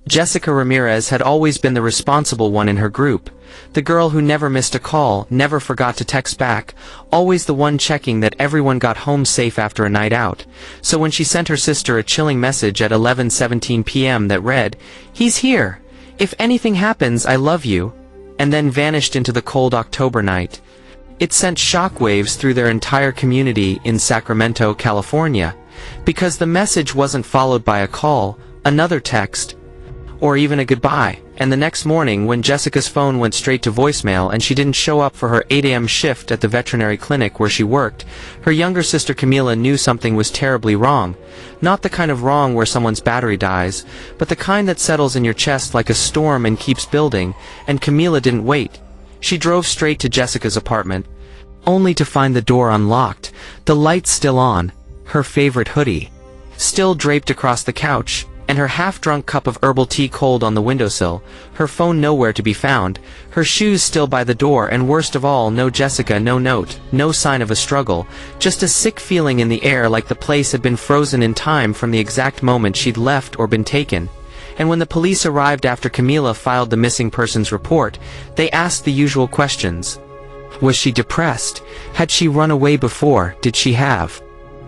Jessica Ramirez had always been the responsible one in her group, the girl who never missed a call, never forgot to text back, always the one checking that everyone got home safe after a night out. So when she sent her sister a chilling message at 11:17 p.m. that read, "He's here. If anything happens, I love you," and then vanished into the cold October night, it sent shockwaves through their entire community in Sacramento, California, because the message wasn't followed by a call, another text, or even a goodbye. And the next morning, when Jessica's phone went straight to voicemail and she didn't show up for her 8 a.m. shift at the veterinary clinic where she worked, her younger sister Camila knew something was terribly wrong. Not the kind of wrong where someone's battery dies, but the kind that settles in your chest like a storm and keeps building, and Camila didn't wait. She drove straight to Jessica's apartment, only to find the door unlocked, the lights still on, her favorite hoodie still draped across the couch, and her half-drunk cup of herbal tea cold on the windowsill, her phone nowhere to be found, her shoes still by the door, and worst of all, no Jessica, no note, no sign of a struggle, just a sick feeling in the air like the place had been frozen in time from the exact moment she'd left or been taken. And when the police arrived after Camila filed the missing persons report, they asked the usual questions. Was she depressed? Had she run away before? Did she have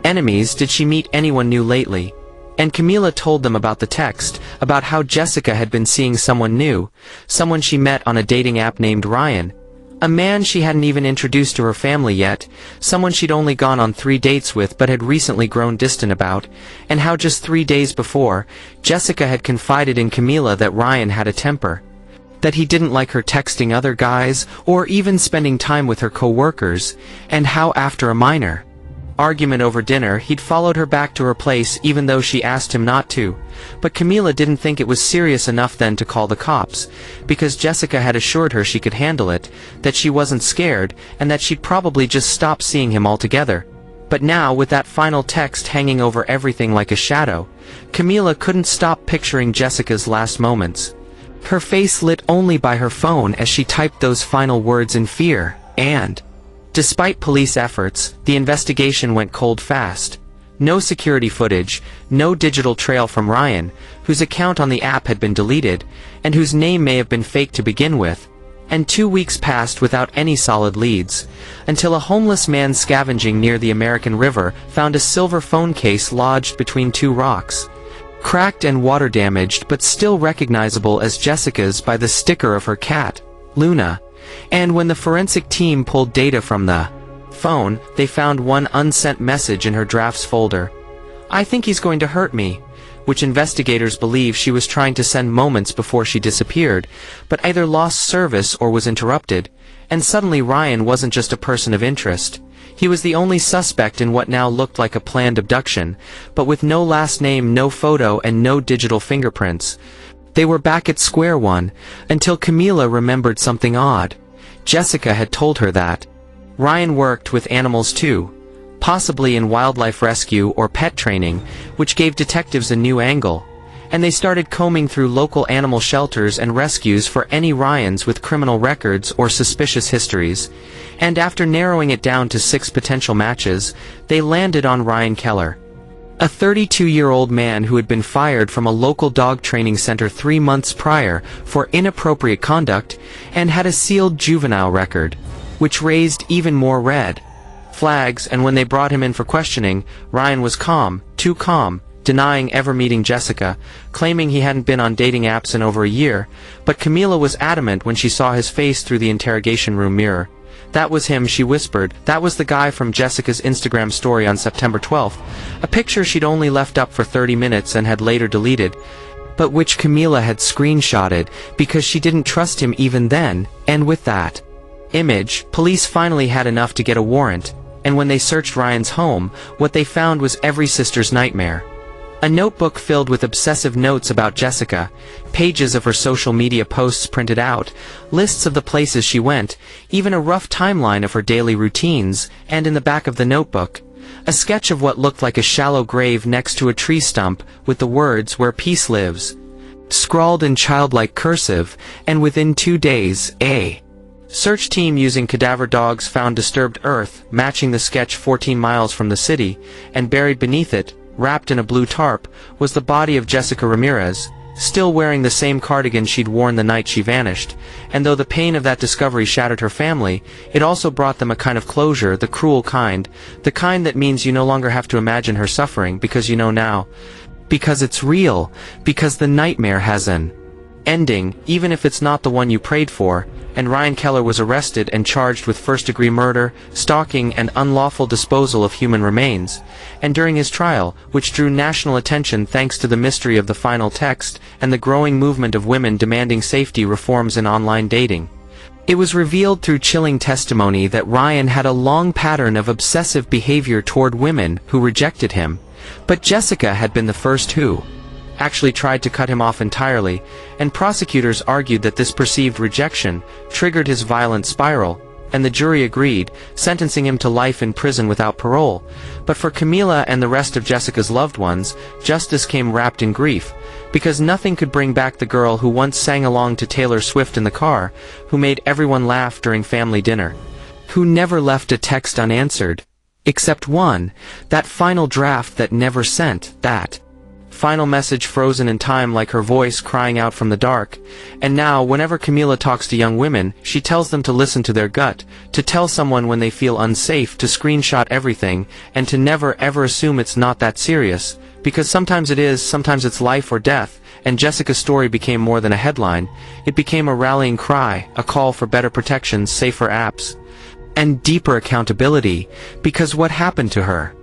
enemies? Did she meet anyone new lately? And Camila told them about the text, about how Jessica had been seeing someone new, someone she met on a dating app named Ryan, a man she hadn't even introduced to her family yet, someone she'd only gone on 3 dates with but had recently grown distant about, and how just 3 days before, Jessica had confided in Camila that Ryan had a temper, that he didn't like her texting other guys, or even spending time with her co-workers, and how after a minor argument over dinner, he'd followed her back to her place even though she asked him not to. But Camila didn't think it was serious enough then to call the cops, because Jessica had assured her she could handle it, that she wasn't scared, and that she'd probably just stop seeing him altogether. But now, with that final text hanging over everything like a shadow, Camila couldn't stop picturing Jessica's last moments. Her face lit only by her phone as she typed those final words in fear, and despite police efforts, the investigation went cold fast. No security footage, no digital trail from Ryan, whose account on the app had been deleted, and whose name may have been fake to begin with. And 2 weeks passed without any solid leads, until a homeless man scavenging near the American River found a silver phone case lodged between 2 rocks, cracked and water-damaged but still recognizable as Jessica's by the sticker of her cat, Luna. And when the forensic team pulled data from the phone, they found one unsent message in her drafts folder. "I think he's going to hurt me," which investigators believe she was trying to send moments before she disappeared, but either lost service or was interrupted. And suddenly Ryan wasn't just a person of interest. He was the only suspect in what now looked like a planned abduction, but with no last name, no photo, and no digital fingerprints. They were back at square one, until Camila remembered something odd. Jessica had told her that Ryan worked with animals too, possibly in wildlife rescue or pet training, which gave detectives a new angle. And they started combing through local animal shelters and rescues for any Ryans with criminal records or suspicious histories. And after narrowing it down to 6 potential matches, they landed on Ryan Keller, a 32-year-old man who had been fired from a local dog training center 3 months prior for inappropriate conduct and had a sealed juvenile record, which raised even more red flags. And when they brought him in for questioning, Ryan was calm, too calm, denying ever meeting Jessica, claiming he hadn't been on dating apps in over a year. But Camila was adamant when she saw his face through the interrogation room mirror. "That was him," she whispered. "That was the guy from Jessica's Instagram story on September 12th, a picture she'd only left up for 30 minutes and had later deleted, but which Camila had screenshotted because she didn't trust him even then." And with that image, police finally had enough to get a warrant, and when they searched Ryan's home, what they found was every sister's nightmare. A notebook filled with obsessive notes about Jessica, pages of her social media posts printed out, lists of the places she went, even a rough timeline of her daily routines, and in the back of the notebook, a sketch of what looked like a shallow grave next to a tree stump with the words "Where Peace Lives" scrawled in childlike cursive. And within 2 days, a search team using cadaver dogs found disturbed earth matching the sketch 14 miles from the city, and buried beneath it, wrapped in a blue tarp, was the body of Jessica Ramirez, still wearing the same cardigan she'd worn the night she vanished, and though the pain of that discovery shattered her family, it also brought them a kind of closure, the cruel kind, the kind that means you no longer have to imagine her suffering because you know now. Because it's real, because the nightmare has an ending, even if it's not the one you prayed for. And Ryan Keller was arrested and charged with first-degree murder, stalking, and unlawful disposal of human remains. And during his trial, which drew national attention thanks to the mystery of the final text and the growing movement of women demanding safety reforms in online dating, it was revealed through chilling testimony that Ryan had a long pattern of obsessive behavior toward women who rejected him. But Jessica had been the first who actually tried to cut him off entirely, and prosecutors argued that this perceived rejection triggered his violent spiral, and the jury agreed, sentencing him to life in prison without parole. But for Camila and the rest of Jessica's loved ones, justice came wrapped in grief, because nothing could bring back the girl who once sang along to Taylor Swift in the car, who made everyone laugh during family dinner, who never left a text unanswered, except one, that final draft that never sent, that final message frozen in time like her voice crying out from the dark. And now, whenever Camila talks to young women, she tells them to listen to their gut, to tell someone when they feel unsafe, to screenshot everything, and to never ever assume it's not that serious, because sometimes it is, sometimes it's life or death. And Jessica's story became more than a headline. It became a rallying cry, a call for better protections, safer apps, and deeper accountability, because what happened to her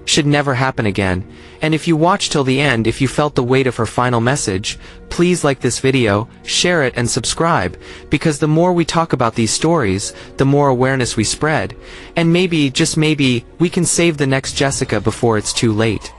should never happen again. And if you watched till the end, if you felt the weight of her final message, please like this video, share it, and subscribe, because the more we talk about these stories, the more awareness we spread, and maybe, just maybe, we can save the next Jessica before it's too late.